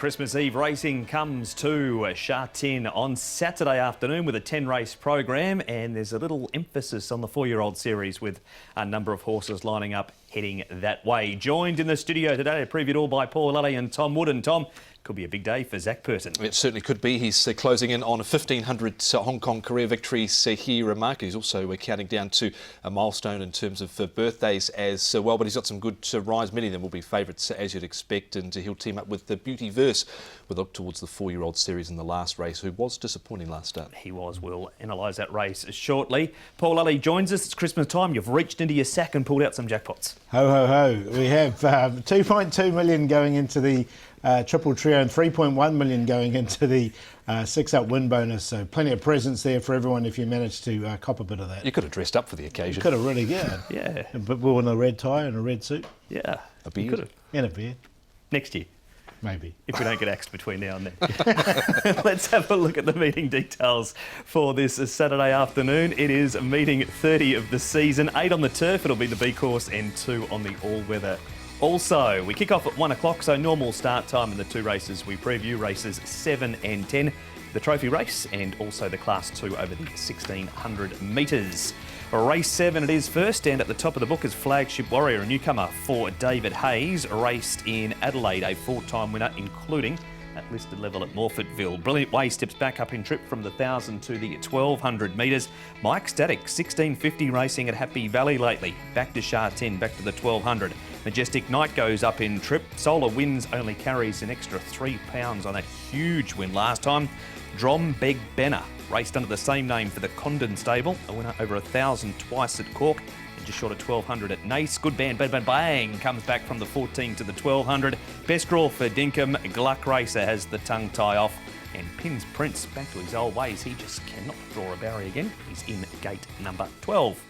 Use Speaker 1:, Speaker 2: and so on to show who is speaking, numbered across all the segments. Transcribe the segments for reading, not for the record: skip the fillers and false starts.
Speaker 1: Christmas Eve racing comes to Sha Tin on Saturday afternoon with a 10-race program, and there's a little emphasis on the 4-year-old series with a number of horses lining up heading that way. Joined in the studio today to preview it all by Paul Lally and Tom Wood. And Tom, could be a big day for Zach Purton.
Speaker 2: It certainly could be. He's closing in on a 1,500 Hong Kong career victories here. He's also counting down to a milestone in terms of birthdays as well, but he's got some good rides. Many of them will be favourites, as you'd expect, and he'll team up with the Beauty Verse with a look towards the 4-year-old series in the last race, who was disappointing last start.
Speaker 1: He was. We'll analyse that race shortly. Paul Lally joins us. It's Christmas time. You've reached into your sack and pulled out some jackpots.
Speaker 3: Ho, ho, ho. We have 2.2 million going into the Triple Trio and 3.1 million going into the 6-up win bonus. So plenty of presents there for everyone if you manage to cop a bit of that.
Speaker 2: You could have dressed up for the occasion.
Speaker 3: Could have really, yeah.
Speaker 1: Yeah.
Speaker 3: But worn a red tie and a red suit.
Speaker 1: Yeah.
Speaker 2: A beard.
Speaker 1: Could have.
Speaker 3: And a beard.
Speaker 1: Next year.
Speaker 3: Maybe.
Speaker 1: If we don't get axed between now and then. Let's have a look at the meeting details for this Saturday afternoon. It is meeting 30 of the season. 8 on the turf, it'll be the B course, and 2 on the all-weather. Also, we kick off at 1 o'clock, so normal start time in the 2 races we preview, races 7 and 10. The trophy race and also the Class 2 over the 1,600 metres. Race 7 it is first, and at the top of the book is Flagship Warrior, a newcomer for David Hayes, raced in Adelaide, a 4-time winner, including at listed level at Morfettville. Brilliant Way steps back up in trip from the 1,000 to the 1,200 metres. Mike Static, 1650 racing at Happy Valley lately. Back to Sha Tin, back to the 1,200. Majestic Night goes up in trip. Solar Winds only carries an extra £3 on that huge win last time. Drom Beg Benner raced under the same name for the Condon stable, a winner over 1,000 twice at Cork, and just short of 1,200 at Nace. Good Band Bang Bang Bang comes back from the 14 to the 1,200. Best draw for Dinkum. Gluck Racer has the tongue tie off, and Pins Prince back to his old ways. He just cannot draw a barrier again. He's in gate number 12.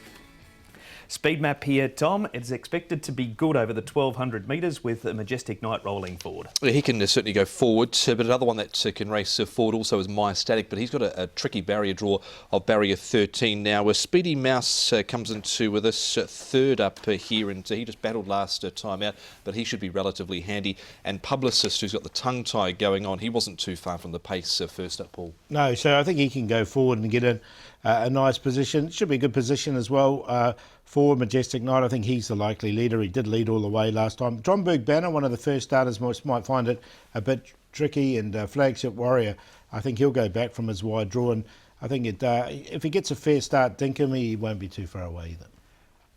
Speaker 1: Speed map here, Tom. It's expected to be good over the 1,200 metres with a Majestic Night rolling forward.
Speaker 2: He can certainly go forward, but another one that can race forward also is My Static, but he's got a tricky barrier draw of barrier 13 now. Where Speedy Mouse comes into with this third up here, and he just battled last time out, but he should be relatively handy. And Publicist, who's got the tongue tie going on, he wasn't too far from the pace first up, Paul.
Speaker 3: No, so I think he can go forward and get in a nice position. Should be a good position as well. For Majestic Night, I think he's the likely leader. He did lead all the way last time. Dromberg Banner, one of the first starters, might find it a bit tricky, and Flagship Warrior, I think he'll go back from his wide draw, and I think if he gets a fair start, Dinkum, he won't be too far away either.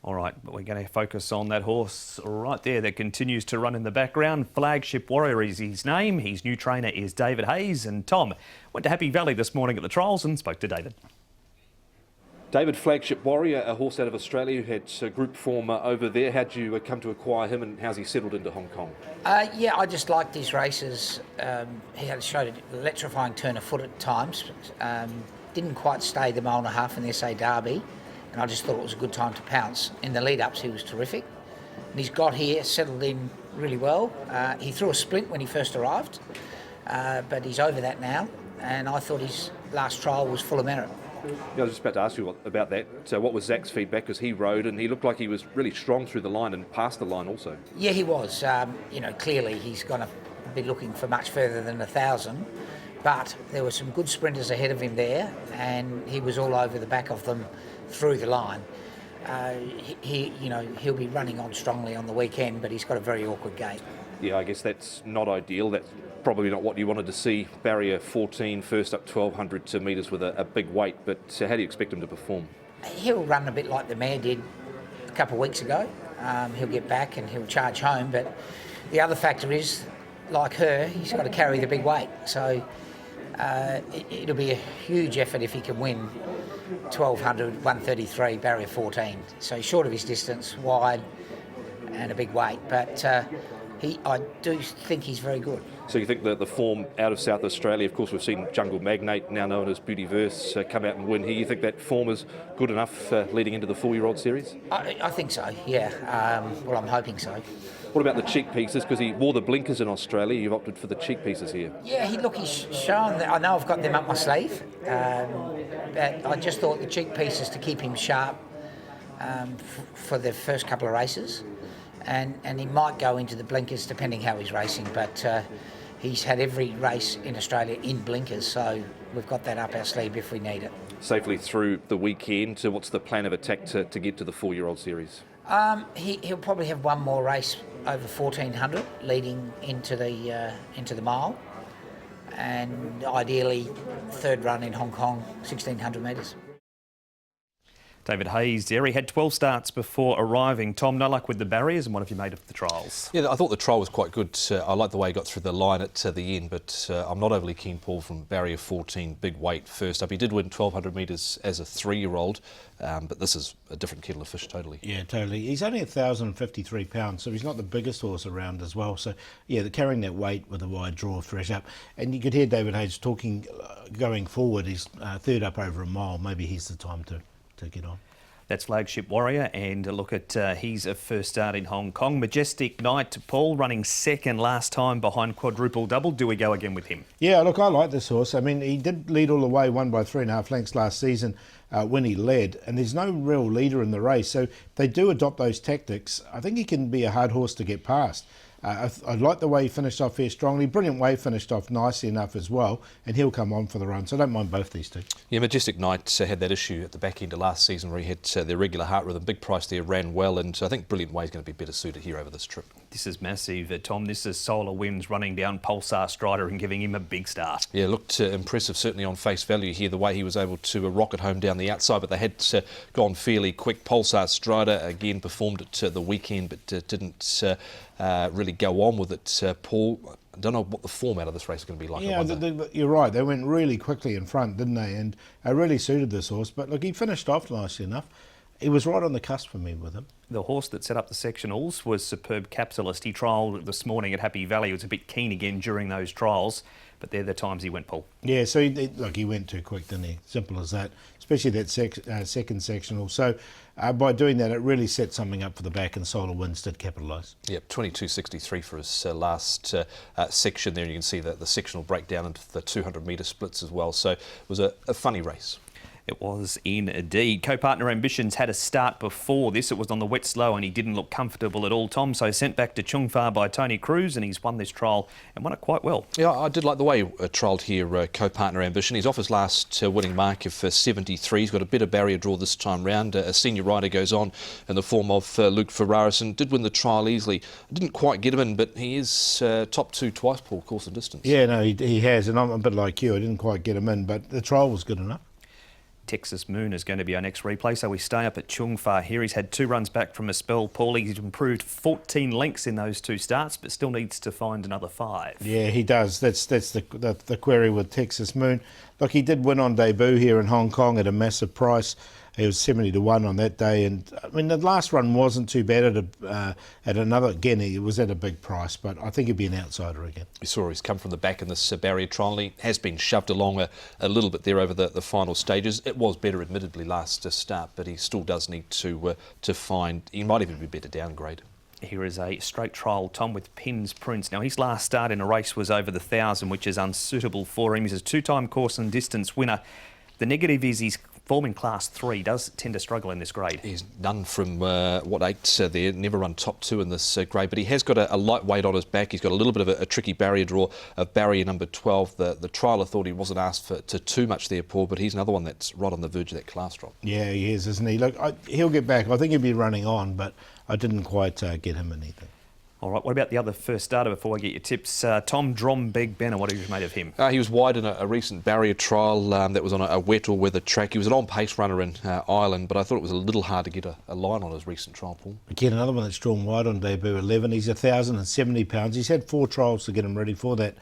Speaker 1: All right, but we're going to focus on that horse right there that continues to run in the background. Flagship Warrior is his name. His new trainer is David Hayes, and Tom went to Happy Valley this morning at the trials and spoke to David.
Speaker 4: David, Flagship Warrior, a horse out of Australia who had group form over there. How'd you come to acquire him, and how's he settled into Hong Kong?
Speaker 5: Yeah, I just liked his races. He had showed an electrifying turn of foot at times. Didn't quite stay the 1.5 miles in the SA Derby, and I just thought it was a good time to pounce. In the lead-ups, he was terrific. And he's got here, settled in really well. He threw a splint when he first arrived, but he's over that now, and I thought his last trial was full of merit.
Speaker 4: Yeah, I was just about to ask you about that. So what was Zach's feedback? Because he rode and he looked like he was really strong through the line and past the line also.
Speaker 5: Yeah, he was. Clearly he's going to be looking for much further than 1,000. But there were some good sprinters ahead of him there, and he was all over the back of them through the line. He'll be running on strongly on the weekend, but he's got a very awkward gait.
Speaker 4: Yeah, I guess that's not ideal. That's probably not what you wanted to see. Barrier 14, first up 1,200 metres with a big weight, but how do you expect him to perform?
Speaker 5: He'll run a bit like the mare did a couple of weeks ago. He'll get back and he'll charge home, but the other factor is, like her, he's got to carry the big weight. So it'll be a huge effort if he can win 1,200, 133, barrier 14. So he's short of his distance, wide, and a big weight, but I do think he's very good.
Speaker 4: So you think that the form out of South Australia, of course we've seen Jungle Magnate, now known as Beauty Verse, come out and win here. You think that form is good enough leading into the 4-year-old series?
Speaker 5: I think so, yeah. Well, I'm hoping so.
Speaker 4: What about the cheek pieces? Because he wore the blinkers in Australia, you've opted for the cheek pieces here.
Speaker 5: Yeah, he's shown that. I know I've got them up my sleeve, but I just thought the cheek pieces to keep him sharp for the first couple of races. And he might go into the blinkers depending how he's racing, but he's had every race in Australia in blinkers, so we've got that up our sleeve if we need it.
Speaker 4: Safely through the weekend. So what's the plan of attack to get to the 4-year-old series?
Speaker 5: He'll probably have one more race over 1400 leading into the mile, and ideally third run in Hong Kong, 1600 metres.
Speaker 1: David Hayes there. He had 12 starts before arriving. Tom, no luck with the barriers, and what have you made of the trials?
Speaker 2: Yeah, I thought the trial was quite good. I like the way he got through the line at the end, but I'm not overly keen, Paul, from barrier 14, big weight first up. He did win 1200 metres as a 3-year-old, but this is a different kettle of fish totally.
Speaker 3: Yeah, totally. He's only 1,053 pounds, so he's not the biggest horse around as well. So, yeah, they're carrying that weight with a wide draw fresh up. And you could hear David Hayes talking going forward. He's third up over a mile. Maybe he's the time to get on.
Speaker 1: That's Flagship Warrior, and a look at his first start in Hong Kong. Majestic Knight, Paul, running second last time behind Quadruple Double. Do we go again with him?
Speaker 3: Yeah, look, I like this horse. I mean, he did lead all the way, won by 3.5 lengths last season when he led, and there's no real leader in the race. So if they do adopt those tactics, I think he can be a hard horse to get past. I like the way he finished off here strongly. Brilliant way finished off nicely enough as well, and he'll come on for the run. So I don't mind both these two.
Speaker 2: Yeah, Majestic Knight had that issue at the back end of last season where he had the irregular heart rhythm. Big price there, ran well, and I think Brilliant Way is going to be better suited here over this trip.
Speaker 1: This is massive, Tom. This is Solar Winds running down Pulsar Strider and giving him a big start.
Speaker 2: Yeah, looked impressive certainly on face value here, the way he was able to rocket home down the outside, but they had gone fairly quick. Pulsar Strider again performed at the weekend, but didn't really go on with it. Paul, I don't know what the format of this race is going to be like.
Speaker 3: Yeah, you're right. They went really quickly in front, didn't they? And really suited this horse. But look, he finished off nicely enough. He was right on the cusp for me with him.
Speaker 1: The horse that set up the sectionals was Superb Capitalist. He trialled this morning at Happy Valley. He was a bit keen again during those trials, but they're the times he went, Paul.
Speaker 3: Yeah, so he went too quick, didn't he? Simple as that, especially that second sectional. So by doing that, it really set something up for the back, and Solar Winds did capitalise.
Speaker 2: Yep, 22.63 for his last section there. You can see the sectional breakdown into the 200 metre splits as well. So it was a funny race.
Speaker 1: It was indeed. Co-partner Ambitions had a start before this. It was on the wet slow and he didn't look comfortable at all, Tom. So sent back to Chung Fa by Tony Cruz, and he's won this trial and won it quite well.
Speaker 2: Yeah, I did like the way he trialled here, Co-partner Ambition. He's off his last winning mark of 73. He's got a better barrier draw this time round. A senior rider goes on in the form of Luke Ferraris and did win the trial easily. I didn't quite get him in, but he is top two twice, Paul, course and distance.
Speaker 3: Yeah, no, he has, and I'm a bit like you. I didn't quite get him in, but the trial was good enough.
Speaker 1: Texas Moon is going to be our next replay, so we stay up at Chung Fa here. He's had 2 runs back from a spell, Paul. He's improved 14 lengths in those 2 starts, but still needs to find another 5.
Speaker 3: Yeah, he does. That's the query with Texas Moon. Look, he did win on debut here in Hong Kong at a massive price. He was 70-1 on that day, and I mean the last run wasn't too bad at another. Again, he was at a big price, but I think he'd be an outsider again.
Speaker 2: You saw he's come from the back in this barrier trial. He has been shoved along a little bit there over the final stages. It was better, admittedly, last start, but he still does need to find. He might even be better downgrade.
Speaker 1: Here is a straight trial, Tom, with Pins Prince. Now, his last start in a race was over the 1,000, which is unsuitable for him. He's a 2-time course and distance winner. The negative is he's form in Class 3 does tend to struggle in this grade.
Speaker 2: He's done from, 8 there, never run top 2 in this grade, but he has got a light weight on his back. He's got a little bit of a tricky barrier draw of barrier number 12. The trial, I thought he wasn't asked for too much there, Paul, but he's another one that's right on the verge of that class drop.
Speaker 3: Yeah, he is, isn't he? Look, he'll get back. I think he'll be running on, but I didn't quite get him anything.
Speaker 1: All right, what about the other first starter before I get your tips? Tom Drombeg Benner, what have you made of him?
Speaker 2: He was wide in a recent barrier trial that was on a wet or weather track. He was an on-pace runner in Ireland, but I thought it was a little hard to get a line on his recent trial, Paul.
Speaker 3: Again, another one that's drawn wide on debut, 11. He's 1,070 pounds. He's had 4 trials to get him ready for that.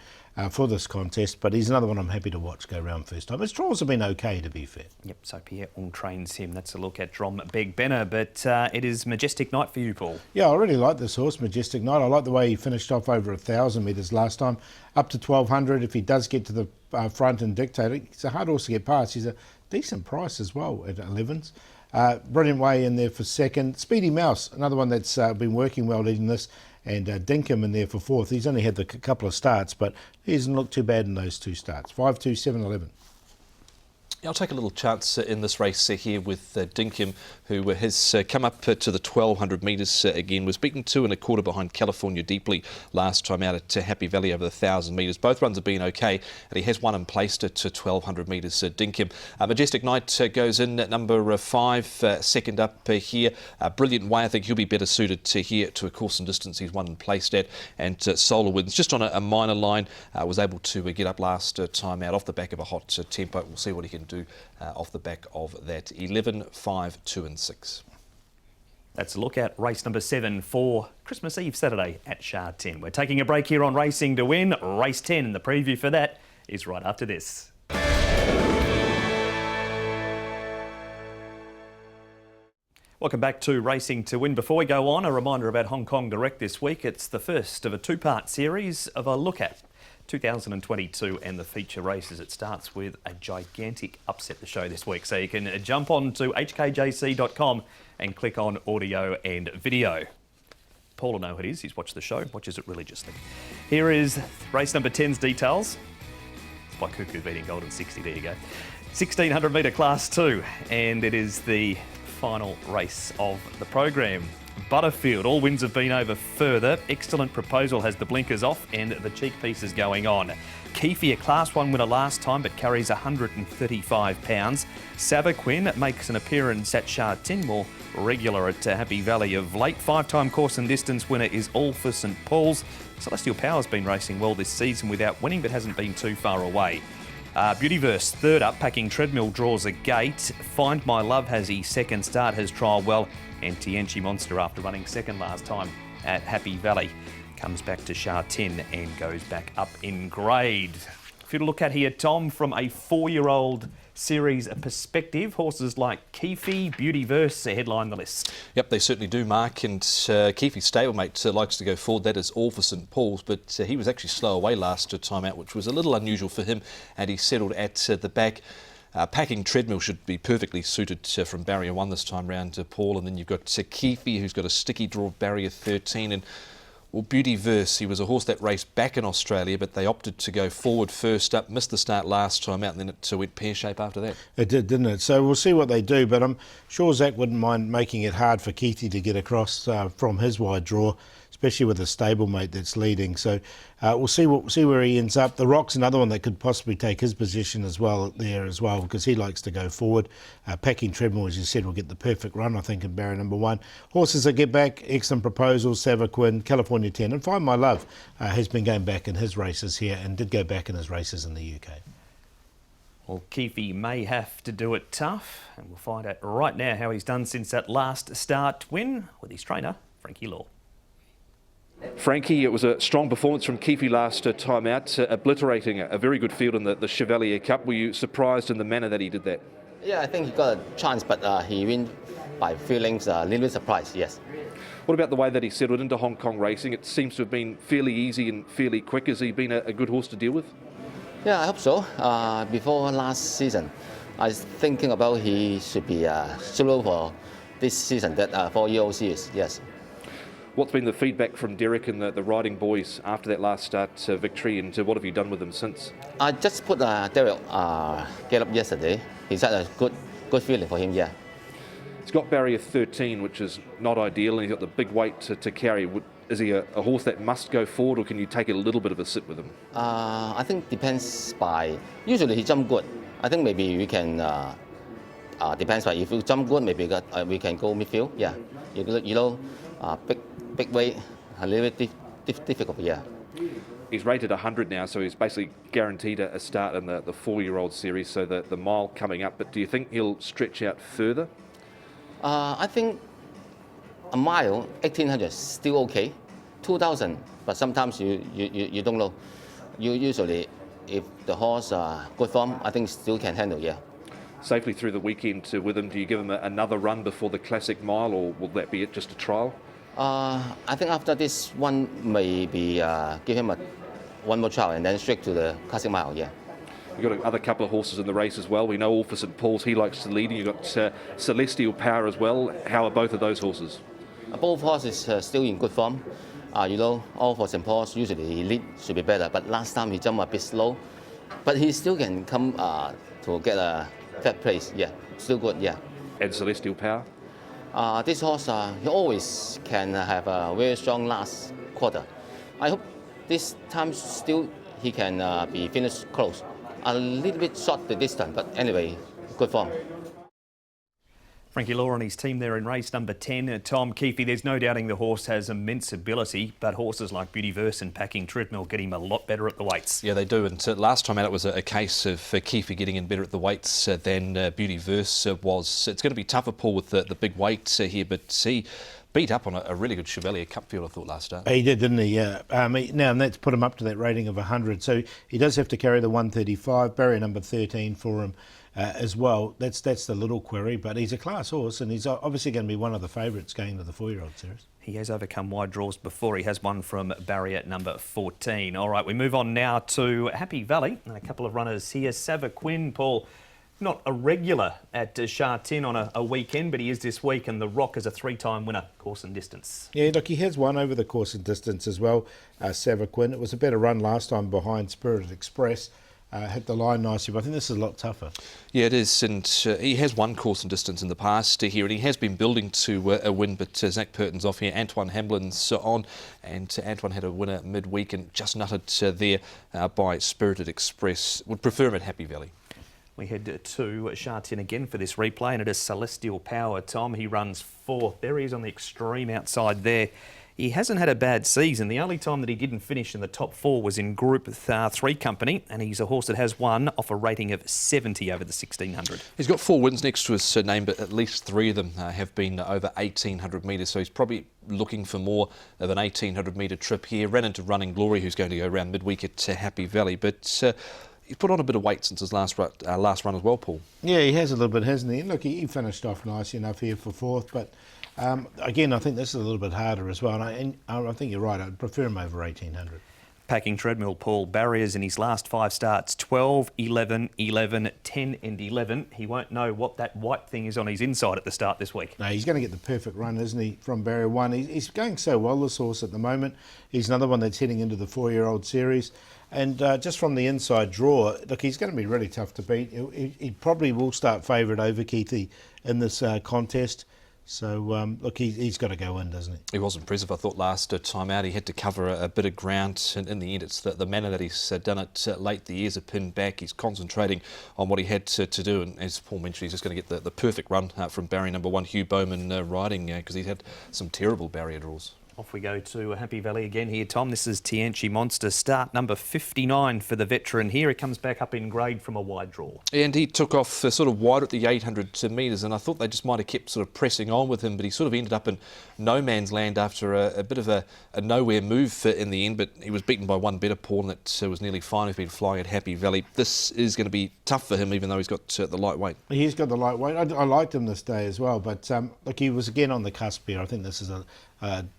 Speaker 3: For this contest, but he's another one I'm happy to watch go round first time. His trials have been okay, to be fair.
Speaker 1: Yep, so Pierre Ong trains him. That's a look at Drombeg Benner, but it is Majestic Knight for you, Paul.
Speaker 3: Yeah, I really like this horse, Majestic Knight. I like the way he finished off over 1,000 metres last time, up to 1,200. If he does get to the front and dictate it, it's a hard horse to get past. He's a decent price as well at 11s. Brilliant Way in there for second. Speedy Mouse, another one that's been working well leading this. And Dinkum in there for 4th. He's only had a couple of starts, but he hasn't looked too bad in those 2 starts. 5, 2, 7, 11.
Speaker 2: I'll take a little chance in this race here with Dinkum, who has come up to the 1200 metres again. Was beaten 2 1/4 behind California Deeply last time out at Happy Valley over the 1,000 metres. Both runs have been okay, and he has won and placed it to 1200 metres. Dinkum. Majestic Knight goes in at number 5, second up here. Brilliant Way, I think he'll be better suited here to a course and distance he's won and placed at. And Solar Winds, just on a minor line, was able to get up last time out off the back of a hot tempo. We'll see what he can do off the back of that. 11, 5, 2 and 6.
Speaker 1: That's a look at race number 7 for Christmas Eve Saturday at Sha Tin. We're taking a break here on Racing to Win. Race 10, and the preview for that is right after this. Welcome back to Racing to Win. Before we go on, a reminder about Hong Kong Direct this week. It's the first of a two-part series of a look at 2022 and the feature races. It starts with a gigantic upset the show this week, so you can jump on to hkjc.com and click on audio and video. Paul will know who it is. He's watched the show, watches it religiously. Here is race number 10's details. It's by Cuckoo beating Golden 60. There you go. 1600 metre class 2, and it is the final race of the program. Butterfield, all wins have been over further. Excellent Proposal has the blinkers off and the cheek pieces going on. Keefe, a Class 1 winner last time but carries 135 pounds. Savaquin makes an appearance at Sha Tin, more regular at Happy Valley of late. 5-time course and distance winner is All for St Paul's. Celestial Power's been racing well this season without winning but hasn't been too far away. Beautyverse, third up, Packing Treadmill draws a gate. Find My Love has his second start, has trialled well. And Tianchi Monster, after running second last time at Happy Valley, comes back to Sha Tin and goes back up in grade. If you look at here, Tom, from a 4-year-old series perspective, horses like Keefe, Beautyverse headline the list.
Speaker 2: Yep, they certainly do, Mark. And Keefe's stablemate likes to go forward. That is All for St Paul's, but he was actually slow away last time out, which was a little unusual for him, and he settled at the back. Packing Treadmill should be perfectly suited from barrier 1 this time round, Paul. And then you've got Keefe, who's got a sticky draw of barrier 13. And well, Beautyverse, he was a horse that raced back in Australia, but they opted to go forward first up, missed the start last time out, and then it went pear-shape after that.
Speaker 3: It did, didn't it? So we'll see what they do, but I'm sure Zach wouldn't mind making it hard for Keithy to get across from his wide draw, especially with a stablemate that's leading. So we'll see where he ends up. The Rock's another one that could possibly take his position as well there as well, because he likes to go forward. Packing Treadmill, as you said, will get the perfect run, I think, in barrier number 1. Horses that get back, Excellent Proposal, Savaquin, California 10, and Find My Love has been going back in his races here and did go back in his races in the UK.
Speaker 1: Well, Keefe may have to do it tough, and we'll find out right now how he's done since that last start win with his trainer, Frankie Law.
Speaker 4: Frankie, it was a strong performance from Keefe last time out, obliterating a very good field in the Chevalier Cup. Were you surprised in the manner that he did that?
Speaker 6: Yeah, I think he got a chance, but he win by feelings, a little bit surprised, yes.
Speaker 4: What about the way that he settled into Hong Kong racing? It seems to have been fairly easy and fairly quick. Has he been a good horse to deal with?
Speaker 6: Yeah, I hope so. Before last season, I was thinking about he should be suitable for this season, that 4-year-old series, yes.
Speaker 4: What's been the feedback from Derek and the riding boys after that last start victory, and what have you done with them since?
Speaker 6: I just put Derek get up yesterday. He's had a good feeling for him, yeah.
Speaker 4: He's got barrier 13, which is not ideal, and he's got the big weight to carry. Is he a horse that must go forward, or can you take a little bit of a sit with him?
Speaker 6: I think depends by, usually he jump good. I think maybe we can, depends by, if you jump good, maybe we can go midfield, yeah. You know, big weight, a little bit difficult, yeah.
Speaker 4: He's rated 100 now, so he's basically guaranteed a start in the 4-year-old series, so the mile coming up. But do you think he'll stretch out further?
Speaker 6: I think a mile, 1,800, still okay. 2,000, but sometimes you don't know. Usually, if the horse good form, I think still can handle, yeah.
Speaker 4: Safely through the weekend with him, do you give him another run before the Classic Mile, or will that be it, just a trial?
Speaker 6: I think after this one, maybe give him one more trial and then straight to the Classic Mile, yeah.
Speaker 4: You've got another couple of horses in the race as well. We know All for St Paul's, he likes to lead, and you've got Celestial Power as well. How are both of those horses?
Speaker 6: Both horses still in good form. You know, All for St Paul's, usually he lead should be better, but last time he jumped a bit slow. But he still can come to get third place. Yeah, still good. Yeah.
Speaker 4: And Celestial Power?
Speaker 6: This horse, he always can have a very strong last quarter. I hope this time still he can be finished close. A little bit short the distance, but anyway, good form.
Speaker 1: Frankie Law and his team there in race number 10. Tom Keefe, there's no doubting the horse has immense ability, but horses like Beauty Verse and Packing Treadmill get him a lot better at the weights.
Speaker 2: Yeah, they do. And last time out it was a case of Keefe getting in better at the weights than Beauty Verse was. It's going to be tougher, Paul, with the big weight here, but he beat up on a really good Chevalier Cup field, I thought, last start.
Speaker 3: He did, didn't he? Yeah. Now, and that's put him up to that rating of 100. So he does have to carry the 135, barrier number 13 for him as well. That's the little query, but he's a class horse and he's obviously going to be one of the favourites going to the 4-year-old series.
Speaker 1: He has overcome wide draws before. He has one from barrier number 14. All right, we move on now to Happy Valley. And a couple of runners here. Sava Quinn, Paul, not a regular at Sha Tin on a weekend, but he is this week, and the Rock is a 3-time winner, course and distance.
Speaker 3: Yeah, look, he has won over the course and distance as well, Sava Quinn. It was a better run last time behind Spirited Express. Hit the line nicely, but I think this is a lot tougher.
Speaker 2: Yeah, it is, and he has won course and distance in the past here, and he has been building to a win, but Zach Purton's off here, Antoine Hamlin's on, and Antoine had a winner midweek and just nutted there by Spirited Express. Would prefer him at Happy Valley.
Speaker 1: We head to Sha Tin again for this replay, and it is Celestial Power. Tom, he runs 4th. There he is on the extreme outside there. He hasn't had a bad season. The only time that he didn't finish in the top 4 was in Group 3 company, and he's a horse that has won off a rating of 70 over the 1600.
Speaker 2: He's got 4 wins next to his name, but at least 3 of them have been over 1800 metres, so he's probably looking for more of an 1800 metre trip here. Ran into Running Glory, who's going to go around midweek at Happy Valley, but he's put on a bit of weight since his last run as well, Paul.
Speaker 3: Yeah, he has a little bit, hasn't he? Look, he finished off nice enough here for 4th, but again, I think this is a little bit harder as well, and I think you're right. I'd prefer him over 1800.
Speaker 1: Packing Treadmill, Paul, barriers in his last 5 starts, 12, 11, 11, 10 and 11. He won't know what that white thing is on his inside at the start this week.
Speaker 3: No, he's going to get the perfect run, isn't he, from barrier 1. He's going so well, this horse, at the moment. He's another one that's heading into the 4-year-old series. And just from the inside draw, look, he's going to be really tough to beat. He probably will start favourite over Keithy in this contest. So, look, he's got to go in, doesn't he?
Speaker 2: He was impressive, I thought, last time out. He had to cover a bit of ground, and in the end, it's the manner that he's done it late. The ears are pinned back. He's concentrating on what he had to do, and as Paul mentioned, he's just going to get the perfect run from barrier number 1, Hugh Bowman riding, because he's had some terrible barrier draws.
Speaker 1: Off we go to Happy Valley again here, Tom. This is Tianchi Monster, start number 59 for the veteran here. He comes back up in grade from a wide draw. And
Speaker 2: he took off sort of wide at the 800 metres, and I thought they just might have kept sort of pressing on with him, but he sort of ended up in no man's land after a bit of a nowhere move in the end, but he was beaten by one better, Paul, and that was nearly fine if he'd flying at Happy Valley. This is going to be tough for him, even though he's got the lightweight.
Speaker 3: He's got the lightweight. I liked him this day as well, but look, he was again on the cusp here. I think this is a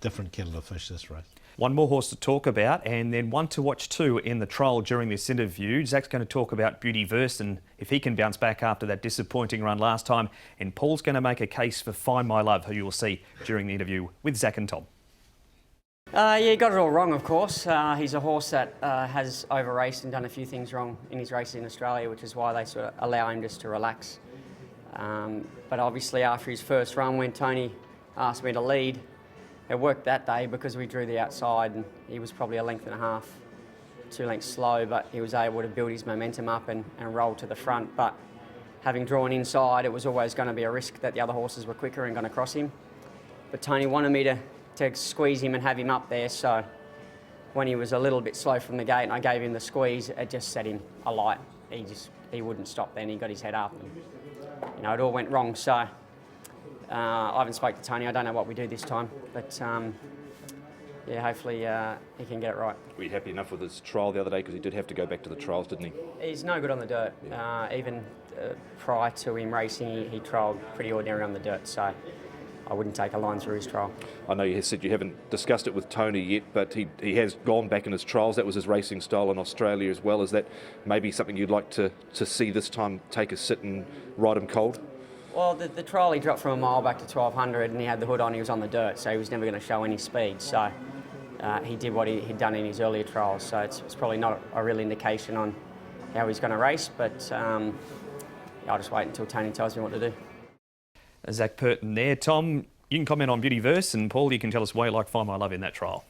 Speaker 3: different kettle of fish, this race.
Speaker 1: One more horse to talk about, and then one to watch too in the trial during this interview. Zach's going to talk about Beauty Verse and if he can bounce back after that disappointing run last time. And Paul's going to make a case for Find My Love, who you will see during the interview with Zach and Tom.
Speaker 7: Yeah, he got it all wrong, of course. He's a horse that has over-raced and done a few things wrong in his races in Australia, which is why they sort of allow him just to relax. But obviously after his first run, when Tony asked me to lead, it worked that day because we drew the outside and he was probably a length and a half, 2 lengths slow, but he was able to build his momentum up and roll to the front. But having drawn inside, it was always going to be a risk that the other horses were quicker and going to cross him. But Tony wanted me to squeeze him and have him up there, so when he was a little bit slow from the gate and I gave him the squeeze, it just set him alight. He wouldn't stop then, he got his head up and, it all went wrong. So I haven't spoke to Tony. I don't know what we do this time, but yeah, hopefully he can get it right.
Speaker 4: Were you happy enough with his trial the other day? Because he did have to go back to the trials, didn't he?
Speaker 7: He's no good on the dirt.
Speaker 4: Yeah.
Speaker 7: Even prior to him racing, he trialled pretty ordinary on the dirt, so I wouldn't take a line through his trial.
Speaker 4: I know you said you haven't discussed it with Tony yet, but he has gone back in his trials. That was his racing style in Australia as well. Is that maybe something you'd like to see this time, take a sit and ride him cold?
Speaker 7: Well, the trial, he dropped from a mile back to 1200 and he had the hood on, he was on the dirt, so he was never going to show any speed. So he did what he'd done in his earlier trials, so it's probably not a real indication on how he's going to race, but I'll just wait until Tony tells me what to do.
Speaker 1: Zach Purton there. Tom, you can comment on Beautyverse, and Paul, you can tell us why you like Find My Love in that trial.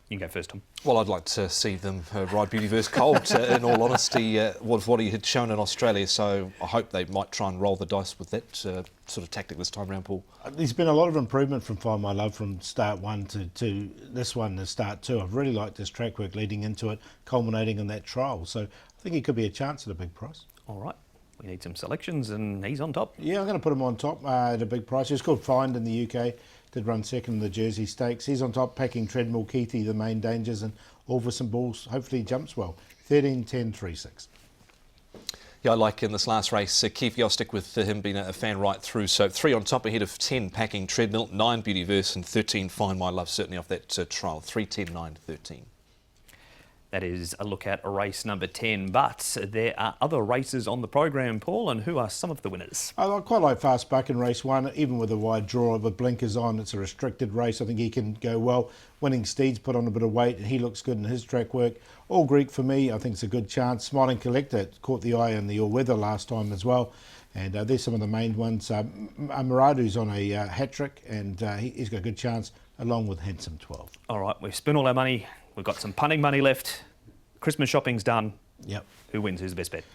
Speaker 1: You can go first, Tom.
Speaker 2: Well, I'd like to see them ride Beautyverse cold, in all honesty, with what he had shown in Australia. So I hope they might try and roll the dice with that sort of tactic this time round, Paul.
Speaker 3: There's been a lot of improvement from Find My Love from start one to this one to start two. I've really liked his track work leading into it, culminating in that trial. So I think he could be a chance at a big price.
Speaker 1: All right. We need some selections, and he's on top.
Speaker 3: Yeah, I'm going to put him on top at a big price. He's called Find in the UK. Did run second in the Jersey Stakes. He's on top, packing Treadmill, Keithy, the main dangers, and Orvis and Bulls. Hopefully he jumps well. 13, 10, 3, 6.
Speaker 2: Yeah, I like in this last race, Keefe, I'll stick with him being a fan right through. So 3 on top ahead of 10, Packing Treadmill, 9, Beautyverse, and 13, Find My Love, certainly off that trial. 3, 10, 9, 13.
Speaker 1: That is a look at race number 10, but there are other races on the program, Paul, and who are some of the winners?
Speaker 3: I quite like Fast Buck in race 1, even with a wide draw with blinkers on. It's a restricted race. I think he can go well. Winning Steed's put on a bit of weight, and he looks good in his track work. All Greek for me, I think it's a good chance. Smiling Collector caught the eye in the all-weather last time as well. And there's some of the main ones. Muradu's on a hat-trick, and he's got a good chance, along with Handsome 12.
Speaker 1: All right, we've spent all our money. We've got some punting money left. Christmas shopping's done.
Speaker 3: Yep.
Speaker 1: Who wins? Who's the best bet?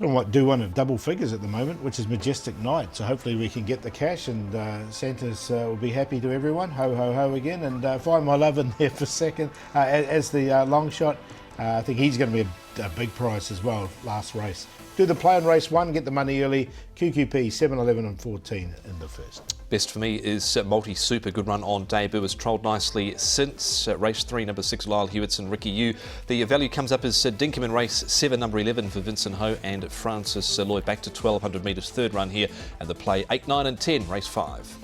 Speaker 3: I might do one of double figures at the moment, which is Majestic Night. So hopefully we can get the cash, and Santa's will be happy to everyone. Ho, ho, ho again. And Find My Love in there for second as the long shot. I think he's going to be a big price as well, last race. Do the play in race 1, get the money early. QQP 7, 11 and 14 in the first.
Speaker 2: Best for me is Multi Super. Good run on debut. Has trolled nicely since race 3, number 6, Lyle Hewitson, Ricky Yu. The value comes up as Dinkum in race 7, number 11 for Vincent Ho and Francis Lloyd. Back to 1200 metres, third run here. And the play 8, 9 and 10, race 5.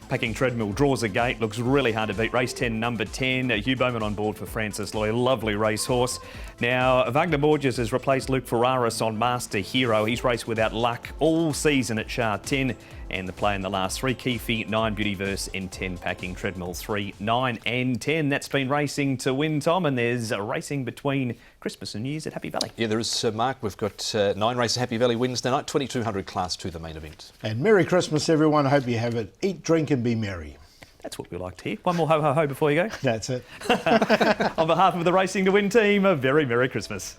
Speaker 1: Packing Treadmill draws a gate, looks really hard to beat. Race 10, number 10, Hugh Bowman on board for Francis Lloyd. Lovely racehorse. Now, Wagner Borges has replaced Luke Ferraris on Master Hero. He's raced without luck all season at Sha Tin. And the play in the last 3, Keefe, 9, Beautyverse, and 10, Packing Treadmill, 3, 9 and 10. That's been racing to win, Tom, and there's a racing between Christmas and New Year's at Happy Valley.
Speaker 2: Yeah, there is, Mark. We've got 9 races at Happy Valley Wednesday night, 2200 class 2, the main event.
Speaker 3: And Merry Christmas, everyone. I hope you have it. Eat, drink and be merry.
Speaker 1: That's what we like to hear. One more ho, ho, ho before you go.
Speaker 3: That's it.
Speaker 1: On behalf of the Racing to Win team, a very Merry Christmas.